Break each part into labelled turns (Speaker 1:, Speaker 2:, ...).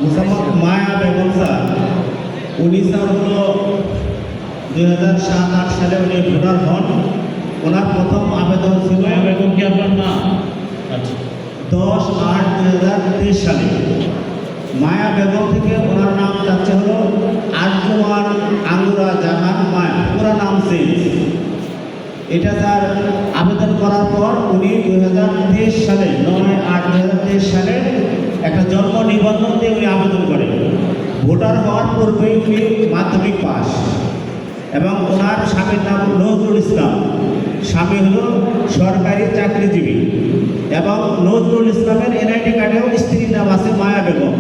Speaker 1: মোসাম্মদ মায়া Begum sir, উনি sir হলো 2007-08 সালে উনি ভোটার হন। ওনার প্রথম আবেদন ছিল,
Speaker 2: মায়া বেগম কি আপনার মা? আচ্ছা,
Speaker 1: 10-8-2023 সালে। মায়া বেগম থেকে ওনার নাম যাচ্ছে হলো আরজুমান আঙ্গুরা জাহান মায়া, পুরা নাম চেঞ্জ। এটা স্যার আবেদন করার পর উনি 2023 সালে 9-8-2023 সালে একটা জন্ম নিবন্ধন দিয়ে উনি আবেদন করেন। ভোটার হওয়ার পূর্বেই উনি মাধ্যমিক পাস, এবং ওনার স্বামীর নাম নজরুল ইসলাম। স্বামী হলো সরকারি চাকরিজীবী, এবং নজরুল ইসলামের এনআইডি কার্ডেও স্ত্রীর নাম আছে মায়া বেগম।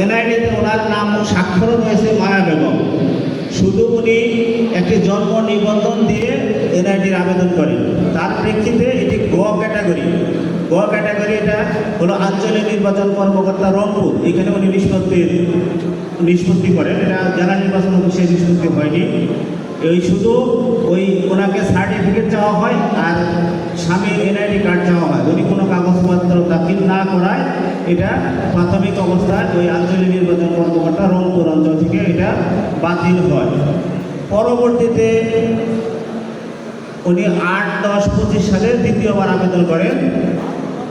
Speaker 1: এনআইডিতে ওনার নাম স্বাক্ষরও রয়েছে মায়া বেগম। শুধু উনি একটি জন্ম নিবন্ধন দিয়ে এনআইডির আবেদন করেন। তার প্রেক্ষিতে এটি গ ক্যাটাগরি। গ ক্যাটাগরি এটা হলো আঞ্চলিক নির্বাচন কর্মকর্তা রংপুর, এখানে উনি নিষ্পত্তি করেন। এটা জেলা নির্বাচন অফিসে নিষ্পত্তি হয়নি। এই শুধু ওই ওনাকে সার্টিফিকেট চাওয়া হয় আর স্বামীর এনআইডি কার্ড চাওয়া হয়। উনি কোনো কাগজপত্র দাখিল না করায় এটা প্রাথমিক অবস্থায় ওই আঞ্চলিক নির্বাচন কর্মকর্তা রংপুর অঞ্চল থেকে এটা বাতিল হয়। পরবর্তীতে উনি 8-10-25 সালে দ্বিতীয়বার আবেদন করেন।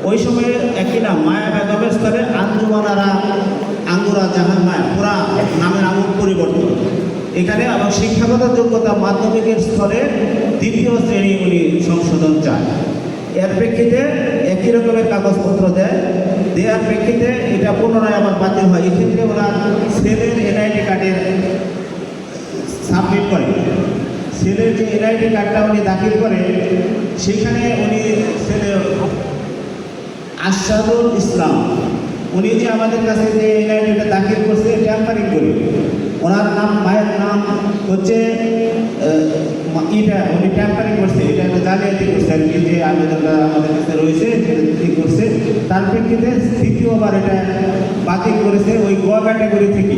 Speaker 1: ওই সময়ে একই নাম মায়া বেগমের স্থলে আঞ্জুমানারা আঙ্গুরা জাহান মায়া, পুরা নামের আমূল পরিবর্তন। এখানে আবার শিক্ষাগত যোগ্যতা মাধ্যমিকের স্তরে 2য় শ্রেণী উনি সংশোধন চায়। এর প্রেক্ষিতে একই রকমের কাগজপত্র দেওয়ার প্রেক্ষিতে এটা পুনরায় আবার বাতিল হয়। এক্ষেত্রে ওনার ছেলের এনআইডি কার্ডের সাবমিট করে, ছেলের যে এনআইডি কার্ডটা উনি দাখিল করে, সেখানে উনি ছেলে আশরাফুল ইসলাম, উনি যে আমাদের কাছে যে এনআইডিটা দাখিল করছে ট্যাম্পারিং করে, ওনার নাম মায়ের নাম হচ্ছে উনি ট্যাম্পারিং করছে, এটা একটা জালিয়াতি করছে আর কি। যে আবেদনটা আমাদের কাছে রয়েছে ঠিক করছে, তার প্রেক্ষিতে তৃতীয়বার এটা বাতিল করেছে ওই গ ক্যাটাগরি থেকে।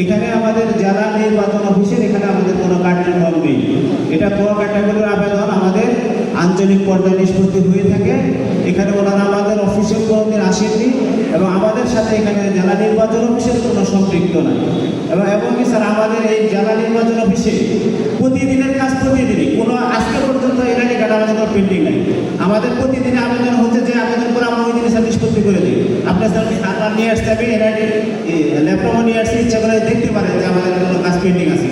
Speaker 1: এখানে আমাদের জেলা নির্বাচন অফিসের এখানে আমাদের কোনো কার্যক্রম নেই। এটা গ ক্যাটাগরির আবেদন আমাদের আঞ্চলিক পর্যায়ে নিষ্পত্তি হয়ে থাকে। এখানে ওনারা আমাদের অফিসে কোনোদিন আসেননি, এবং আমাদের সাথে এখানে জেলা নির্বাচন অফিসের কোনো সম্পৃক্ত নাই। এমনকি স্যার আমাদের এই জেলা নির্বাচন অফিসে প্রতিদিনের কাজ প্রতিদিনই, কোনো আজকে পর্যন্ত এনআইডি কার্ড আমাদের কোনো পেন্ডিং নাই। আমাদের প্রতিদিনে আবেদন হচ্ছে, যে আবেদন করে আমরা ওই দিনে স্যার নিষ্পত্তি করে দিই। আপনি স্যার সার্ভার নিয়ে আসতে হবে, এনআইডি ল্যাপটপও নিয়ে আসতে, ইচ্ছা করে দেখতে পারেন যে আমাদের কোনো কাজ পেন্ডিং আছে।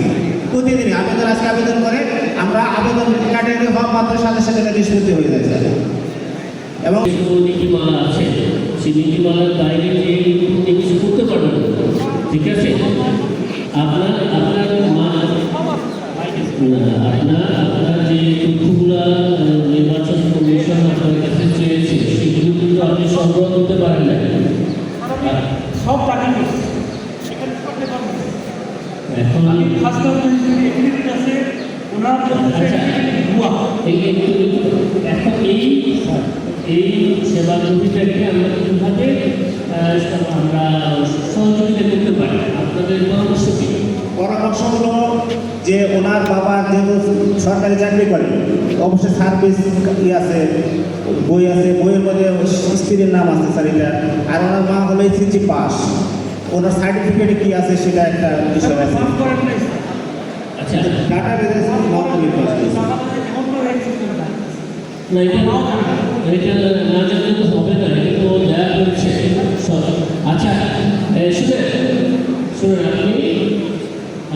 Speaker 1: প্রতিদিনই আবেদন, আজকে আবেদন করে আমরা আবেদন কার্ডের হওয়া মাত্র সাথে সাথে নিষ্পত্তি হয়ে যায় স্যার। এবং
Speaker 2: নীতিমালা আছে, সেই নীতিমালার বাইরে যে কিছু করতে পারবেন, ঠিক আছে? আপনার মা আপনার যে তথ্যগুলো নির্বাচন কমিশন আপনার কাছে চেয়েছে, সেগুলো কিন্তু আপনি সংগ্রহ করতে পারেন না।
Speaker 3: সব টাকা
Speaker 2: এখন
Speaker 3: আমি ফার্স্ট আছে ওনার
Speaker 2: এখন এই সেবা কর্মীদেরকে আমরা কীভাবে আমরা সহযোগিতা করতে পারি? আপনাদের পরামর্শ কী?
Speaker 1: পরামর্শ হলো যে ওনার বাবা যেহেতু সরকারি চাকরি করে, অবশ্যই সার্ভিস আছে, বই আছে, বইয়ের মধ্যে স্ত্রীর নাম আছে স্যার এটা। আর ওনার মা হলো এসএসসি পাস, ওনার সার্টিফিকেটে কি আছে সেটা একটা বিষয় আছে।
Speaker 2: আচ্ছা,
Speaker 1: ডাটা বেসে মাধ্যমিক পাস।
Speaker 2: না, এটা না জানলে তো হবে না, এটা তো দেয়া হচ্ছে। আচ্ছা, শুনুন,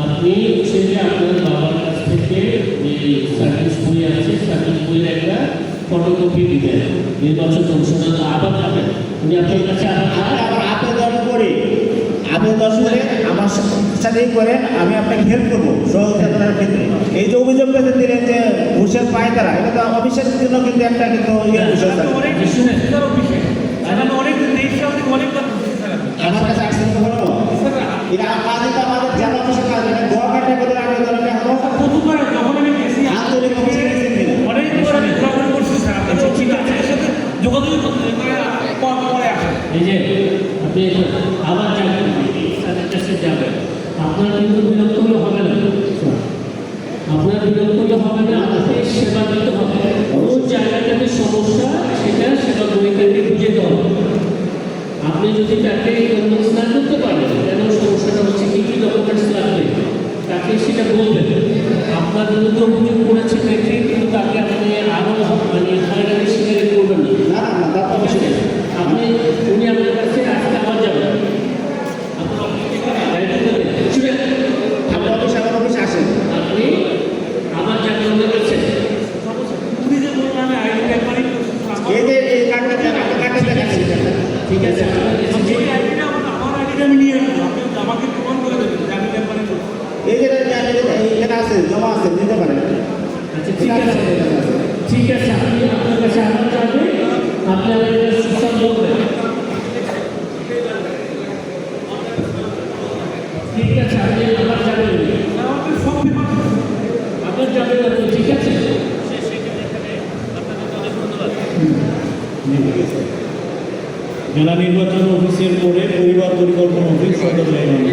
Speaker 2: আপনি হচ্ছে যে আপনার বাবার কাছ থেকে যে সার্ভিস বই আছে, সার্ভিস বইয়ের একটা ফটোকপি দিবেন নির্বাচন কমিশনের। আবার যাবেন উনি আপনার কাছে
Speaker 1: আবার আবেদন করে আমার সাথেই করেন, আমি আপনাকে হেল্প করবো সহযোগিতার ক্ষেত্রে। এই যে অভিযোগটা যে দিলেন যে ঘুষের পায় তারা, এটা তো অফিসের জন্য কিন্তু একটা কিন্তু আমার কাছে আসছেন তো বলো, এটা কাজে তো আমাদের জেলা অফিসের কাজ, এটা গোয়া ক্যাটাগরির আবেদনটা হলো আন্তরিক অফিসে
Speaker 2: এই যে আপনি আবার যাবেন, তাদের কাছে যাবেন, আপনার কিন্তু বিরক্ত হলে হবে না। আপনার বিরক্ত হলে হবে না, আপনাকে সেবা দিতে হবে। কোন জায়গাটাতে সমস্যা সেটা সেবা গ্রহীতাকে বুঝে দেওয়া হবে। আপনি যদি তাকে কনভিন্স না করতে পারেন,
Speaker 1: আছে, দিতে পারেন।
Speaker 2: আচ্ছা ঠিক আছে, ঠিক আছে, আপনি আপনার কাছে আবার যাবে, আপনি আমাদের সিস্টেম করবেন। ঠিক আছে, আপনি আবার যাবেন,
Speaker 3: আমাদের সব পেপার
Speaker 2: আবার যাবেন আপনি, ঠিক আছে।
Speaker 4: জেলা নির্বাচন অফিসের পরে পরিবার পরিকল্পনা অফিস সদর লাইন।